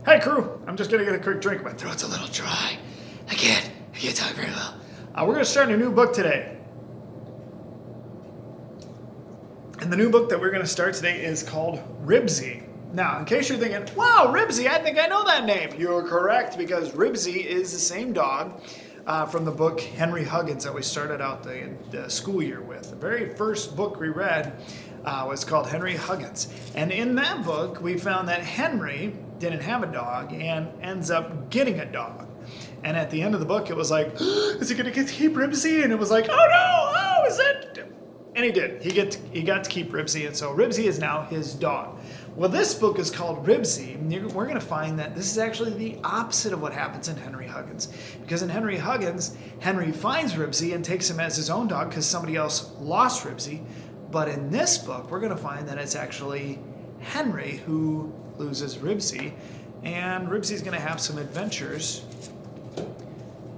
Hey crew, I'm just gonna get a quick drink. My throat's a little dry. I can't talk very well. We're gonna start a new book today. And the new book that we're gonna start today is called Ribsy. Now, in case you're thinking, wow, Ribsy, I think I know that name. You're correct, because Ribsy is the same dog from the book Henry Huggins that we started out the school year with. The very first book we read was called Henry Huggins. And in that book, we found that Henry didn't have a dog and ends up getting a dog. And at the end of the book, it was like, is he going to keep Ribsy? And it was like, oh no, is it? And he did. He got to keep Ribsy, and so Ribsy is now his dog. Well, this book is called Ribsy, and we're going to find that this is actually the opposite of what happens in Henry Huggins. Because in Henry Huggins, Henry finds Ribsy and takes him as his own dog because somebody else lost Ribsy. But in this book, we're going to find that it's actually Henry who loses Ribsy, and Ribsy's going to have some adventures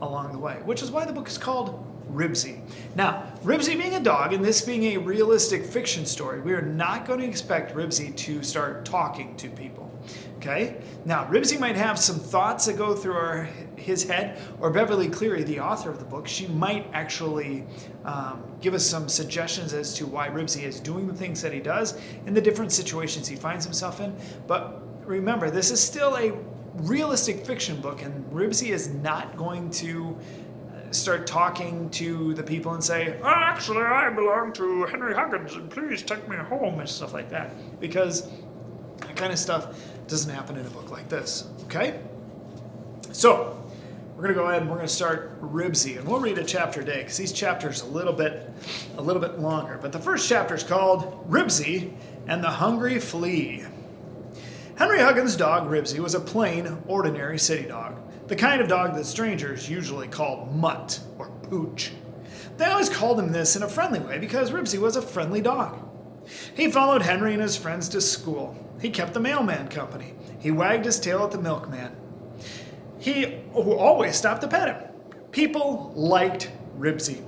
along the way, which is why the book is called Ribsy. Now, Ribsy being a dog and this being a realistic fiction story, we are not going to expect Ribsy to start talking to people. Okay? Now, Ribsy might have some thoughts that go through his head, or Beverly Cleary, the author of the book, she might actually give us some suggestions as to why Ribsy is doing the things that he does in the different situations he finds himself in. But remember, this is still a realistic fiction book, and Ribsy is not going to start talking to the people and say, oh, actually, I belong to Henry Huggins, and please take me home, and stuff like that. Because that kind of stuff doesn't happen in a book like this, okay? So, we're going to go ahead and we're going to start Ribsy, and we'll read a chapter a day, because these chapters are a little bit longer. But the first chapter is called Ribsy and the Hungry Flea. Henry Huggins' dog, Ribsy, was a plain, ordinary city dog. The kind of dog that strangers usually call mutt or pooch. They always called him this in a friendly way because Ribsy was a friendly dog. He followed Henry and his friends to school. He kept the mailman company. He wagged his tail at the milkman. He always stopped to pet him. People liked Ribsy.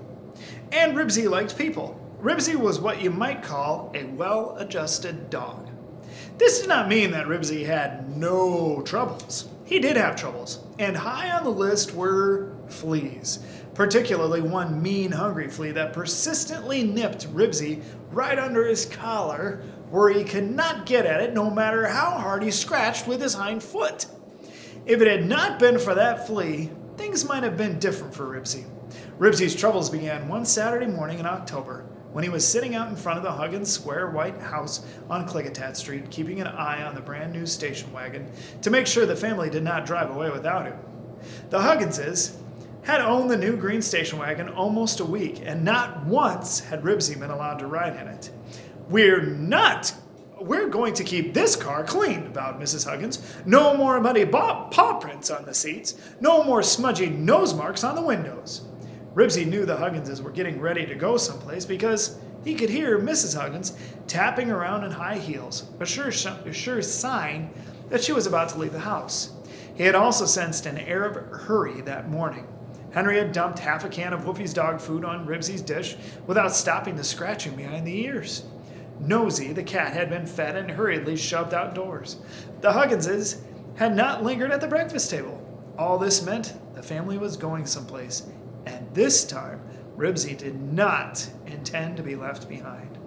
And Ribsy liked people. Ribsy was what you might call a well-adjusted dog. This did not mean that Ribsy had no troubles. He did have troubles, and high on the list were fleas, particularly one mean, hungry flea that persistently nipped Ribsy right under his collar, where he could not get at it no matter how hard he scratched with his hind foot. If it had not been for that flea, things might have been different for Ribsy. Ribsy's troubles began one Saturday morning in October, when he was sitting out in front of the Huggins Square white house on Klickitat Street, keeping an eye on the brand new station wagon to make sure the family did not drive away without him. The Hugginses had owned the new green station wagon almost a week, and not once had Ribsy been allowed to ride in it. We're going to keep this car clean, vowed Mrs. Huggins. No more muddy paw prints on the seats. No more smudgy nose marks on the windows. Ribsy knew the Hugginses were getting ready to go someplace because he could hear Mrs. Huggins tapping around in high heels, a sure sign that she was about to leave the house. He had also sensed an air of hurry that morning. Henry had dumped half a can of Woofy's dog food on Ribsy's dish without stopping the scratching behind the ears. Nosy, the cat, had been fed and hurriedly shoved outdoors. The Hugginses had not lingered at the breakfast table. All this meant the family was going someplace. And this time, Ribsy did not intend to be left behind.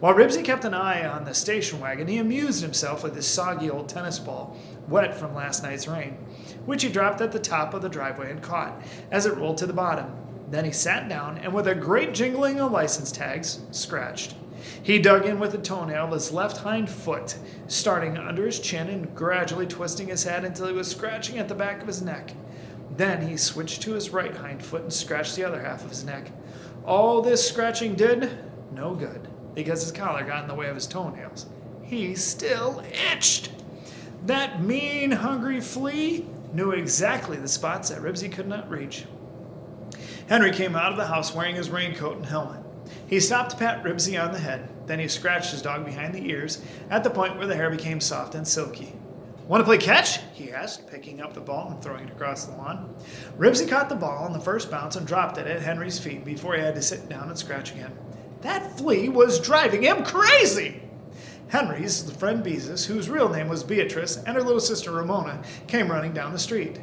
While Ribsy kept an eye on the station wagon, he amused himself with his soggy old tennis ball, wet from last night's rain, which he dropped at the top of the driveway and caught as it rolled to the bottom. Then he sat down and, with a great jingling of license tags, scratched. He dug in with the toenail of his left hind foot, starting under his chin and gradually twisting his head until he was scratching at the back of his neck. Then he switched to his right hind foot and scratched the other half of his neck. All this scratching did no good, because his collar got in the way of his toenails. He still itched. That mean, hungry flea knew exactly the spots that Ribsy could not reach. Henry came out of the house wearing his raincoat and helmet. He stopped to pat Ribsy on the head. Then he scratched his dog behind the ears at the point where the hair became soft and silky. Want to play catch? He asked, picking up the ball and throwing it across the lawn. Ribsy caught the ball on the first bounce and dropped it at Henry's feet before he had to sit down and scratch again. That flea was driving him crazy! Henry's friend Beezus, whose real name was Beatrice, and her little sister Ramona came running down the street.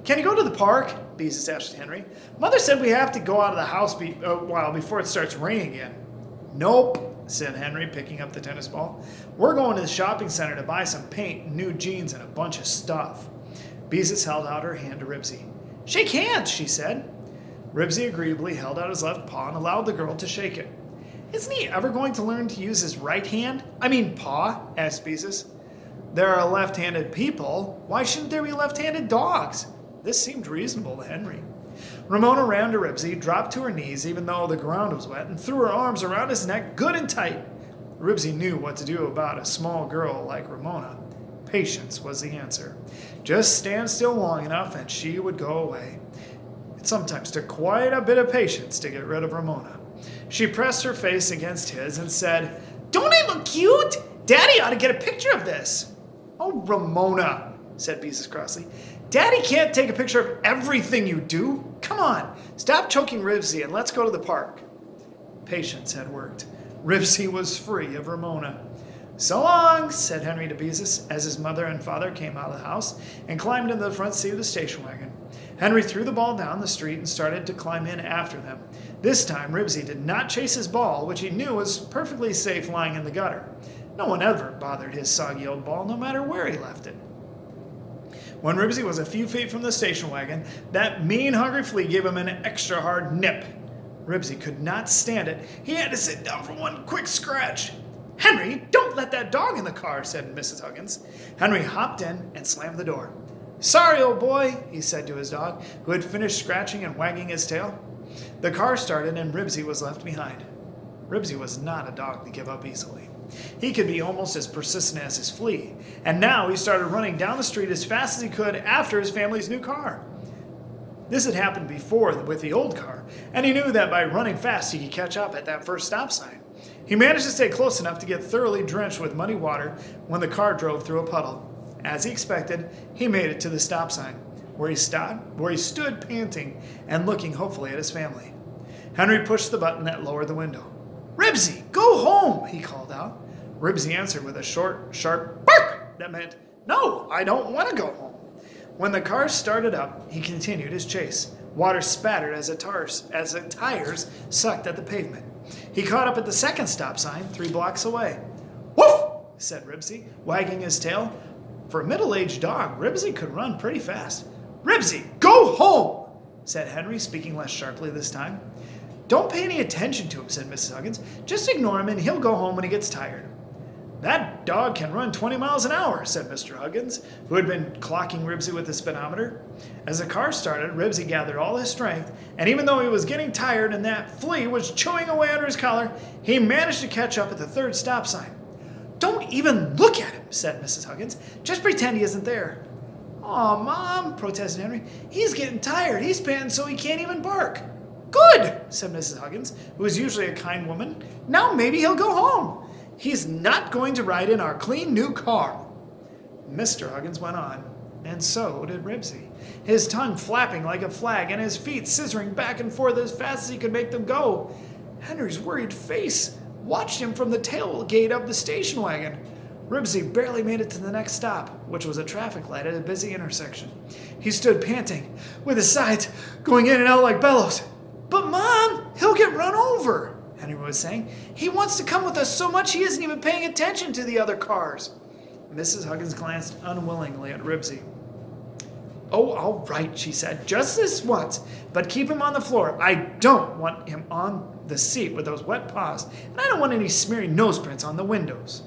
"Can you go to the park?" Beezus asked Henry. "Mother said we have to go out of the house a while before it starts raining again." "Nope," said Henry, picking up the tennis ball. "We're going to the shopping center to buy some paint, new jeans, and a bunch of stuff." Beezus held out her hand to Ribsy. "Shake hands," she said. Ribsy agreeably held out his left paw and allowed the girl to shake it. "Isn't he ever going to learn to use his right hand? Paw?" asked Beezus. "There are left-handed people. Why shouldn't there be left-handed dogs?" This seemed reasonable to Henry. Ramona ran to Ribsy, dropped to her knees even though the ground was wet, and threw her arms around his neck good and tight. Ribsy knew what to do about a small girl like Ramona. Patience was the answer. Just stand still long enough and she would go away. It sometimes took quite a bit of patience to get rid of Ramona. She pressed her face against his and said, "Don't I look cute? Daddy ought to get a picture of this." "Oh, Ramona," said Beezus crossly. "Daddy can't take a picture of everything you do. Come on, stop choking Ribsy and let's go to the park." Patience had worked. Ribsy was free of Ramona. "So long," said Henry to Beezus as his mother and father came out of the house and climbed into the front seat of the station wagon. Henry threw the ball down the street and started to climb in after them. This time, Ribsy did not chase his ball, which he knew was perfectly safe lying in the gutter. No one ever bothered his soggy old ball, no matter where he left it. When Ribsy was a few feet from the station wagon, that mean, hungry flea gave him an extra hard nip. Ribsy could not stand it. He had to sit down for one quick scratch. "Henry, don't let that dog in the car," said Mrs. Huggins. Henry hopped in and slammed the door. "Sorry, old boy," he said to his dog, who had finished scratching and wagging his tail. The car started and Ribsy was left behind. Ribsy was not a dog to give up easily. He could be almost as persistent as his flea, and now he started running down the street as fast as he could after his family's new car. This had happened before with the old car, and he knew that by running fast he could catch up at that first stop sign. He managed to stay close enough to get thoroughly drenched with muddy water when the car drove through a puddle. As he expected, he made it to the stop sign, where he stood panting and looking hopefully at his family. Henry pushed the button that lowered the window. "Ribsy, go home," he called out. Ribsy answered with a short, sharp bark that meant, "No, I don't want to go home." When the car started up, he continued his chase. Water spattered as the tires sucked at the pavement. He caught up at the second stop sign 3 blocks away. "Woof!" said Ribsy, wagging his tail. For a middle-aged dog, Ribsy could run pretty fast. "Ribsy, go home!" said Henry, speaking less sharply this time. "Don't pay any attention to him," said Mrs. Huggins. "Just ignore him and he'll go home when he gets tired." "That dog can run 20 miles an hour," said Mr. Huggins, who had been clocking Ribsy with the speedometer. As the car started, Ribsy gathered all his strength, and even though he was getting tired and that flea was chewing away under his collar, he managed to catch up at the third stop sign. "Don't even look at him," said Mrs. Huggins. "Just pretend he isn't there." "Aw, Mom," protested Henry. "He's getting tired. He's panting so he can't even bark." "Good," said Mrs. Huggins, who was usually a kind woman. "Now maybe he'll go home. He's not going to ride in our clean new car." Mr. Huggins went on, and so did Ribsy, his tongue flapping like a flag and his feet scissoring back and forth as fast as he could make them go. Henry's worried face watched him from the tailgate of the station wagon. Ribsy barely made it to the next stop, which was a traffic light at a busy intersection. He stood panting, with his sides going in and out like bellows. "But Mom, he'll get run over," Henry was saying. "He wants to come with us so much he isn't even paying attention to the other cars." Mrs. Huggins glanced unwillingly at Ribsy. "Oh, all right," she said, "just this once, but keep him on the floor. I don't want him on the seat with those wet paws, and I don't want any smeary nose prints on the windows."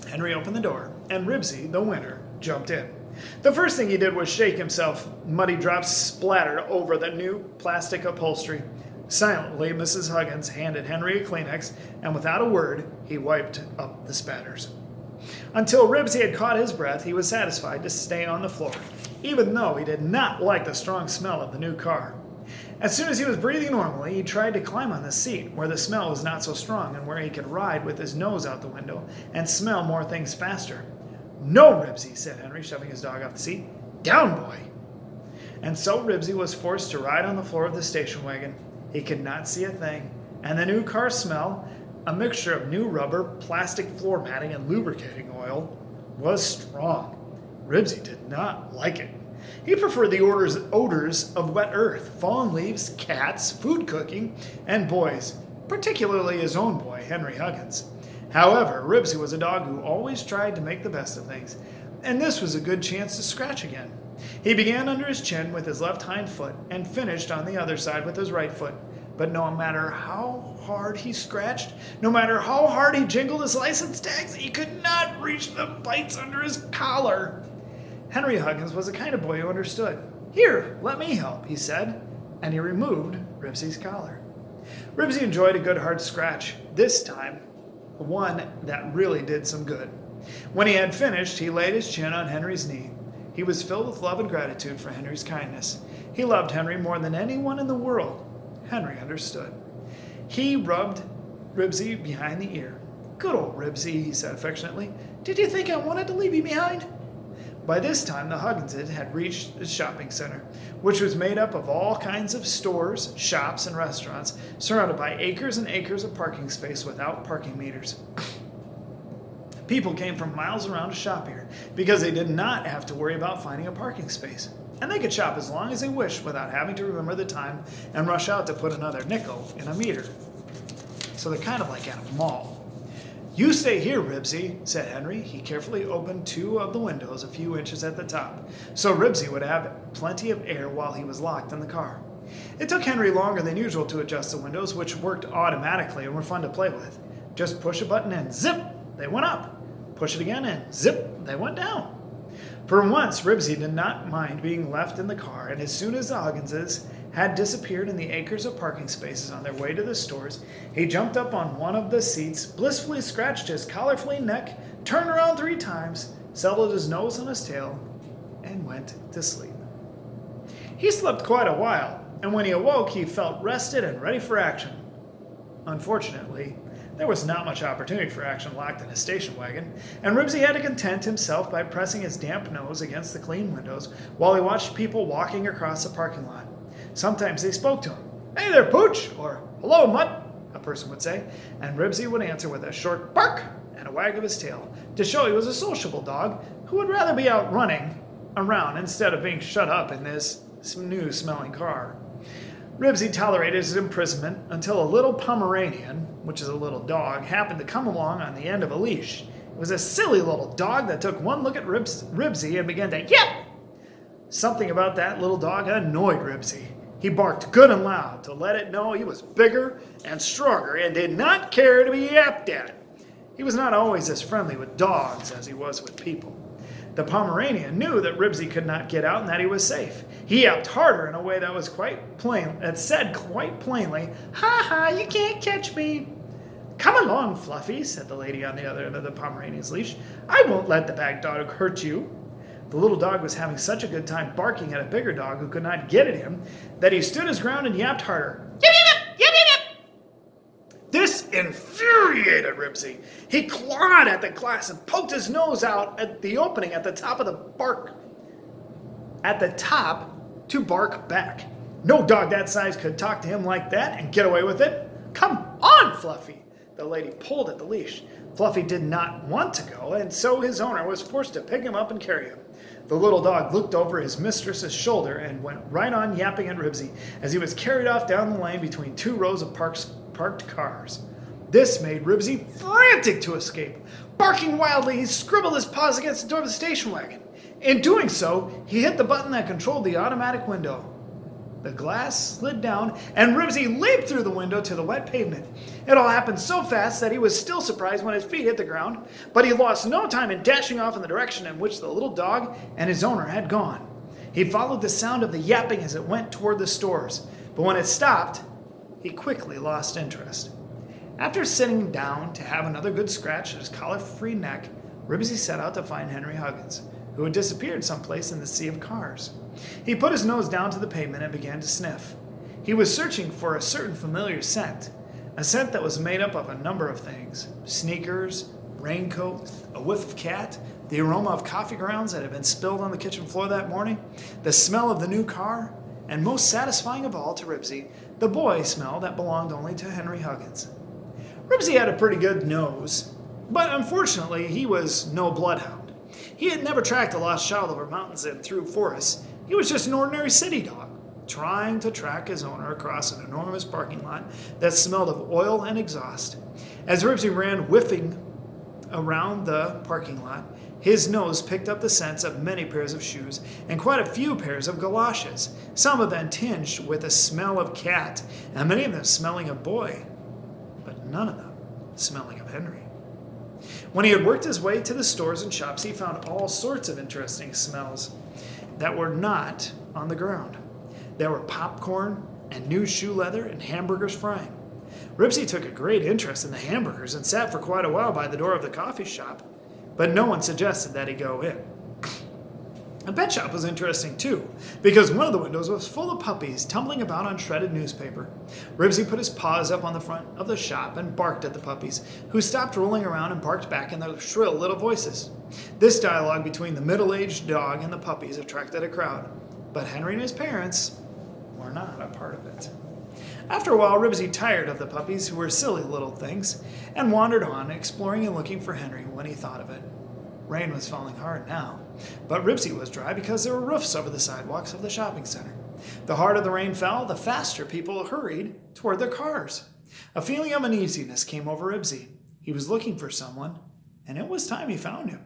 Henry opened the door, and Ribsy, the winner, jumped in. The first thing he did was shake himself. Muddy drops splattered over the new plastic upholstery. Silently, Mrs. Huggins handed Henry a Kleenex, and without a word, he wiped up the spatters. Until Ribsy had caught his breath, he was satisfied to stay on the floor, even though he did not like the strong smell of the new car. As soon as he was breathing normally, he tried to climb on the seat, where the smell was not so strong and where he could ride with his nose out the window and smell more things faster. "No, Ribsy," said Henry, shoving his dog off the seat. "Down, boy." And so Ribsy was forced to ride on the floor of the station wagon. He could not see a thing, and the new car smell a mixture of new rubber, plastic floor matting, and lubricating oil, was strong. Ribsy did not like it. He preferred the odors of wet earth, fallen leaves, cats, food cooking, and boys, particularly his own boy, Henry Huggins. However, Ribsy was a dog who always tried to make the best of things, and this was a good chance to scratch again. He began under his chin with his left hind foot and finished on the other side with his right foot. But no matter how hard he scratched, no matter how hard he jingled his license tags, he could not reach the bites under his collar. Henry Huggins was the kind of boy who understood. "Here, let me help," he said, and he removed Ribsy's collar. Ribsy enjoyed a good hard scratch, this time one that really did some good. When he had finished, he laid his chin on Henry's knee. He was filled with love and gratitude for Henry's kindness. He loved Henry more than anyone in the world. Henry understood. He rubbed Ribsy behind the ear. "Good old Ribsy," he said affectionately. "Did you think I wanted to leave you behind?" By this time, the Hugginses had reached the shopping center, which was made up of all kinds of stores, shops, and restaurants, surrounded by acres and acres of parking space without parking meters. People came from miles around to shop here because they did not have to worry about finding a parking space. And they could shop as long as they wished without having to remember the time and rush out to put another nickel in a meter. So they're kind of like at a mall. "You stay here, Ribsy," said Henry. He carefully opened two of the windows a few inches at the top, so Ribsy would have plenty of air while he was locked in the car. It took Henry longer than usual to adjust the windows, which worked automatically and were fun to play with. Just push a button and zip, they went up. Push it again and zip, they went down. For once, Ribsy did not mind being left in the car, and as soon as the Hugginses had disappeared in the acres of parking spaces on their way to the stores, he jumped up on one of the seats, blissfully scratched his collar-flea neck, turned around 3 times, settled his nose on his tail, and went to sleep. He slept quite a while, and when he awoke, he felt rested and ready for action. Unfortunately, there was not much opportunity for action locked in his station wagon, and Ribsy had to content himself by pressing his damp nose against the clean windows while he watched people walking across the parking lot. Sometimes they spoke to him. "Hey there, Pooch," or "Hello, Mutt," a person would say, and Ribsy would answer with a short bark and a wag of his tail to show he was a sociable dog who would rather be out running around instead of being shut up in this new-smelling car. Ribsy tolerated his imprisonment until a little Pomeranian, which is a little dog, happened to come along on the end of a leash. It was a silly little dog that took one look at Ribsy and began to yip. Something about that little dog annoyed Ribsy. He barked good and loud to let it know he was bigger and stronger and did not care to be yapped at. He was not always as friendly with dogs as he was with people. The Pomeranian knew that Ribsy could not get out and that he was safe. He yapped harder in a way that was said quite plainly, "Ha ha, you can't catch me." "Come along, Fluffy," said the lady on the other end of the Pomeranian's leash. "I won't let the bad dog hurt you." The little dog was having such a good time barking at a bigger dog who could not get at him that he stood his ground and yapped harder. Yip, yip, yip, yip, yip. This infuriated Ribsy. He clawed at the glass and poked his nose out at the opening at the top to bark back. No dog that size could talk to him like that and get away with it. "Come on, Fluffy." The lady pulled at the leash. Fluffy did not want to go, and so his owner was forced to pick him up and carry him. The little dog looked over his mistress's shoulder and went right on yapping at Ribsy as he was carried off down the lane between 2 rows of parked cars. This made Ribsy frantic to escape. Barking wildly, he scribbled his paws against the door of the station wagon. In doing so, he hit the button that controlled the automatic window. The glass slid down, and Ribsy leaped through the window to the wet pavement. It all happened so fast that he was still surprised when his feet hit the ground, but he lost no time in dashing off in the direction in which the little dog and his owner had gone. He followed the sound of the yapping as it went toward the stores, but when it stopped, he quickly lost interest. After sitting down to have another good scratch at his collar-free neck, Ribsy set out to find Henry Huggins, who had disappeared someplace in the sea of cars. He put his nose down to the pavement and began to sniff. He was searching for a certain familiar scent, a scent that was made up of a number of things: sneakers, raincoat, a whiff of cat, the aroma of coffee grounds that had been spilled on the kitchen floor that morning, the smell of the new car, and most satisfying of all to Ribsy, the boy smell that belonged only to Henry Huggins. Ribsy had a pretty good nose, but unfortunately he was no bloodhound. He had never tracked a lost child over mountains and through forests. He was just an ordinary city dog, trying to track his owner across an enormous parking lot that smelled of oil and exhaust. As Ribsy ran whiffing around the parking lot, his nose picked up the scents of many pairs of shoes and quite a few pairs of galoshes, some of them tinged with the smell of cat, and many of them smelling of boy, but none of them smelling of Henry. When he had worked his way to the stores and shops, he found all sorts of interesting smells that were not on the ground. There were popcorn and new shoe leather and hamburgers frying. Ribsy took a great interest in the hamburgers and sat for quite a while by the door of the coffee shop, but no one suggested that he go in. The pet shop was interesting too, because one of the windows was full of puppies tumbling about on shredded newspaper. Ribsy put his paws up on the front of the shop and barked at the puppies, who stopped rolling around and barked back in their shrill little voices. This dialogue between the middle-aged dog and the puppies attracted a crowd, but Henry and his parents were not a part of it. After a while, Ribsy tired of the puppies, who were silly little things, and wandered on, exploring and looking for Henry when he thought of it. Rain was falling hard now, but Ribsy was dry because there were roofs over the sidewalks of the shopping center. The harder the rain fell, the faster people hurried toward their cars. A feeling of uneasiness came over Ribsy. He was looking for someone, and it was time he found him.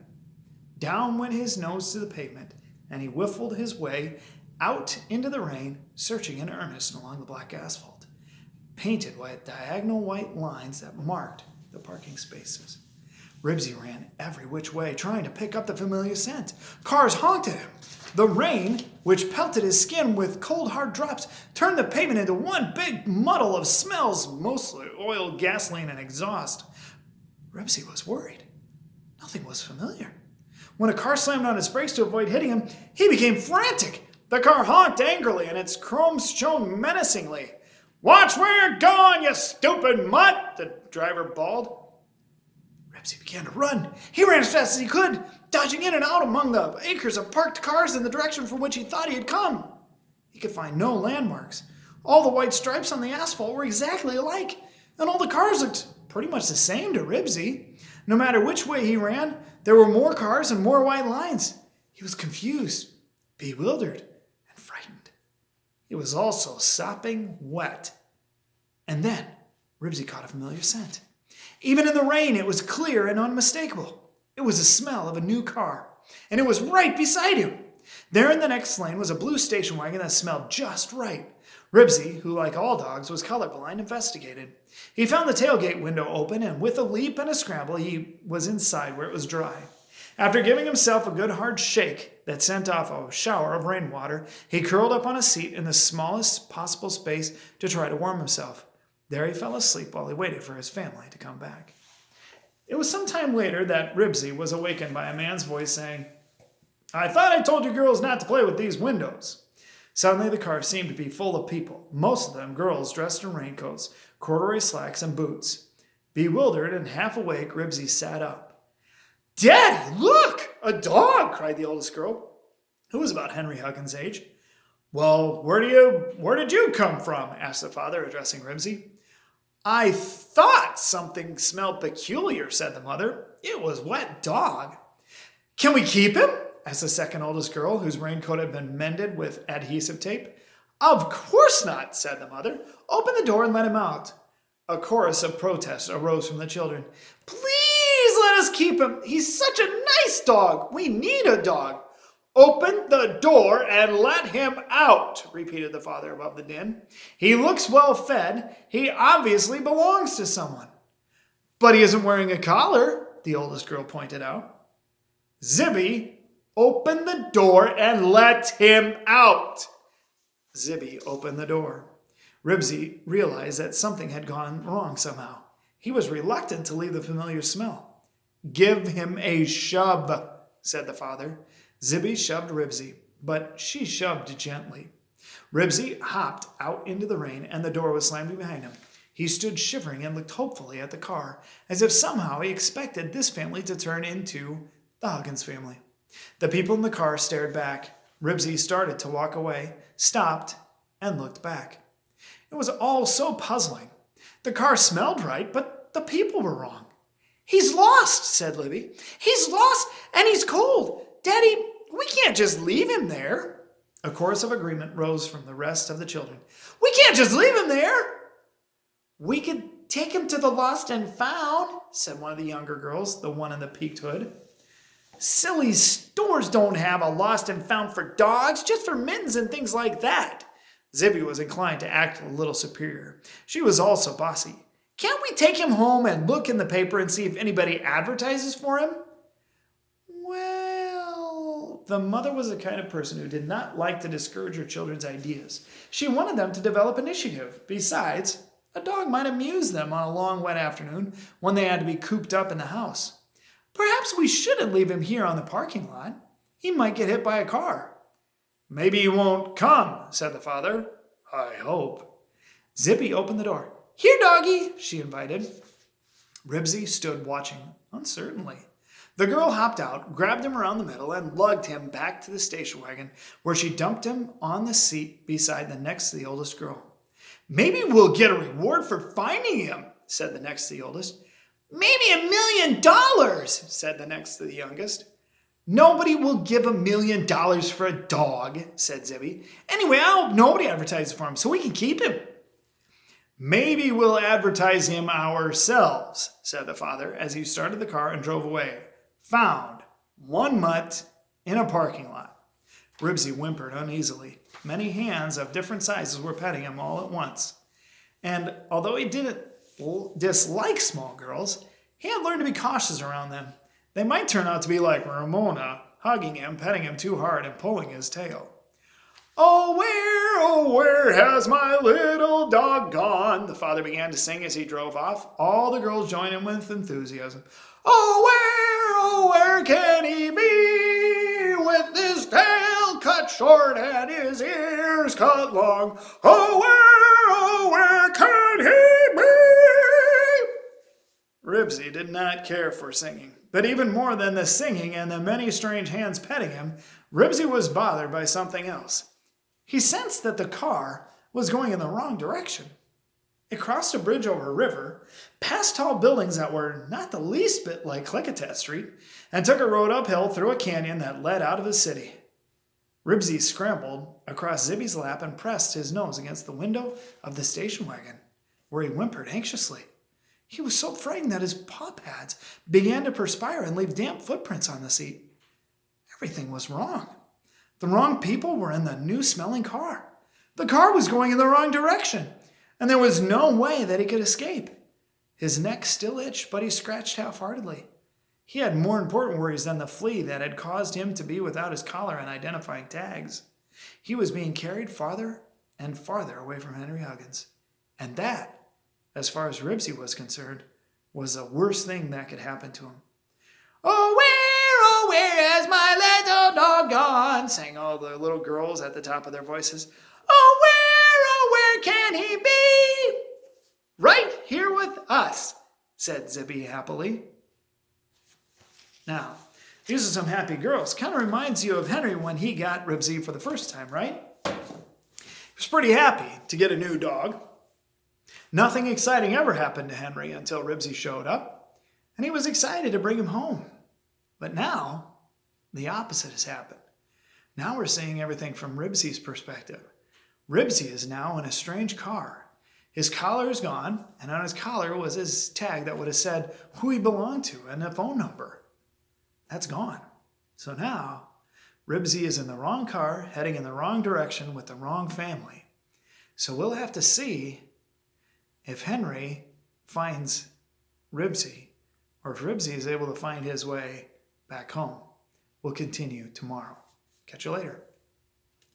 Down went his nose to the pavement, and he whiffled his way out into the rain, searching in earnest along the black asphalt, painted with diagonal white lines that marked the parking spaces. Ribsy ran every which way, trying to pick up the familiar scent. Cars honked at him. The rain, which pelted his skin with cold, hard drops, turned the pavement into one big muddle of smells, mostly oil, gasoline, and exhaust. Ribsy was worried. Nothing was familiar. When a car slammed on its brakes to avoid hitting him, he became frantic. The car honked angrily, and its chrome shone menacingly. "Watch where you're going, you stupid mutt!" the driver bawled. Ribsy began to run. He ran as fast as he could, dodging in and out among the acres of parked cars in the direction from which he thought he had come. He could find no landmarks. All the white stripes on the asphalt were exactly alike, and all the cars looked pretty much the same to Ribsy. No matter which way he ran, there were more cars and more white lines. He was confused, bewildered, and frightened. It was also sopping wet. And then Ribsy caught a familiar scent. Even in the rain, it was clear and unmistakable. It was the smell of a new car, and it was right beside him. There in the next lane was a blue station wagon that smelled just right. Ribsy, who like all dogs was colorblind, investigated. He found the tailgate window open, and with a leap and a scramble, he was inside where it was dry. After giving himself a good hard shake that sent off a shower of rainwater, he curled up on a seat in the smallest possible space to try to warm himself. There he fell asleep while he waited for his family to come back. It was some time later that Ribsy was awakened by a man's voice saying, "I thought I told you girls not to play with these windows." Suddenly the car seemed to be full of people, most of them girls dressed in raincoats, corduroy slacks, and boots. Bewildered and half awake, Ribsy sat up. "Daddy, look! A dog!" cried the oldest girl, who was about Henry Huggins' age. "Well, where did you come from?" asked the father, addressing Ribsy. "I thought something smelled peculiar," said the mother. "It was wet dog." "Can we keep him?" asked the second oldest girl, whose raincoat had been mended with adhesive tape. "Of course not," said the mother. "Open the door and let him out." A chorus of protest arose from the children. "Please let us keep him. He's such a nice dog. We need a dog." "Open the door and let him out," repeated the father above the din. "He looks well fed. He obviously belongs to someone." "But he isn't wearing a collar," the oldest girl pointed out. "Zibby, open the door and let him out." Zibby opened the door. Ribsy realized that something had gone wrong somehow. He was reluctant to leave the familiar smell. "Give him a shove," said the father. Zibby shoved Ribsy, but she shoved gently. Ribsy hopped out into the rain, and the door was slammed behind him. He stood shivering and looked hopefully at the car, as if somehow he expected this family to turn into the Huggins family. The people in the car stared back. Ribsy started to walk away, stopped, and looked back. It was all so puzzling. The car smelled right, but the people were wrong. He's lost, said Libby. He's lost and he's cold. Daddy, we can't just leave him there. A chorus of agreement rose from the rest of the children. We can't just leave him there. We could take him to the lost and found, said one of the younger girls, the one in the peaked hood. Silly stores don't have a lost and found for dogs, just for mittens and things like that. Zippy was inclined to act a little superior. She was also bossy. Can't we take him home and look in the paper and see if anybody advertises for him? Well, the mother was the kind of person who did not like to discourage her children's ideas. She wanted them to develop initiative. Besides, a dog might amuse them on a long, wet afternoon when they had to be cooped up in the house. Perhaps we shouldn't leave him here on the parking lot. He might get hit by a car. Maybe he won't come, said the father. I hope. Zippy opened the door. Here, doggy, she invited. Ribsy stood watching uncertainly. The girl hopped out, grabbed him around the middle, and lugged him back to the station wagon, where she dumped him on the seat beside the next to the oldest girl. Maybe we'll get a reward for finding him, said the next to the oldest. Maybe $1 million, said the next to the youngest. Nobody will give $1 million for a dog, said Zippy. Anyway, I hope nobody advertises for him so we can keep him. Maybe we'll advertise him ourselves, said the father as he started the car and drove away. Found, 1 mutt in a parking lot. Ribsy whimpered uneasily. Many hands of different sizes were petting him all at once. And although he didn't dislike small girls, he had learned to be cautious around them. They might turn out to be like Ramona, hugging him, petting him too hard, and pulling his tail. Oh, where has my little dog gone? The father began to sing as he drove off. All the girls joined in with enthusiasm. Oh, where can he be? With his tail cut short and his ears cut long. Oh, where can he be? Ribsy did not care for singing. But even more than the singing and the many strange hands petting him, Ribsy was bothered by something else. He sensed that the car was going in the wrong direction. It crossed a bridge over a river, past tall buildings that were not the least bit like Klickitat Street, and took a road uphill through a canyon that led out of the city. Ribsy scrambled across Zippy's lap and pressed his nose against the window of the station wagon, where he whimpered anxiously. He was so frightened that his paw pads began to perspire and leave damp footprints on the seat. Everything was wrong. The wrong people were in the new-smelling car. The car was going in the wrong direction, and there was no way that he could escape. His neck still itched, but he scratched half-heartedly. He had more important worries than the flea that had caused him to be without his collar and identifying tags. He was being carried farther and farther away from Henry Huggins. And that, as far as Ribsy was concerned, was the worst thing that could happen to him. Oh, where has my little dog gone? Sang all the little girls at the top of their voices. Oh, where can he be? Right here with us, said Zippy happily. Now, these are some happy girls. Kind of reminds you of Henry when he got Ribsy for the first time, right? He was pretty happy to get a new dog. Nothing exciting ever happened to Henry until Ribsy showed up, and he was excited to bring him home. But now, the opposite has happened. Now we're seeing everything from Ribsy's perspective. Ribsy is now in a strange car. His collar is gone, and on his collar was his tag that would have said who he belonged to and a phone number. That's gone. So now, Ribsy is in the wrong car, heading in the wrong direction with the wrong family. So we'll have to see if Henry finds Ribsy, or if Ribsy is able to find his way back home. We'll continue tomorrow. Catch you later.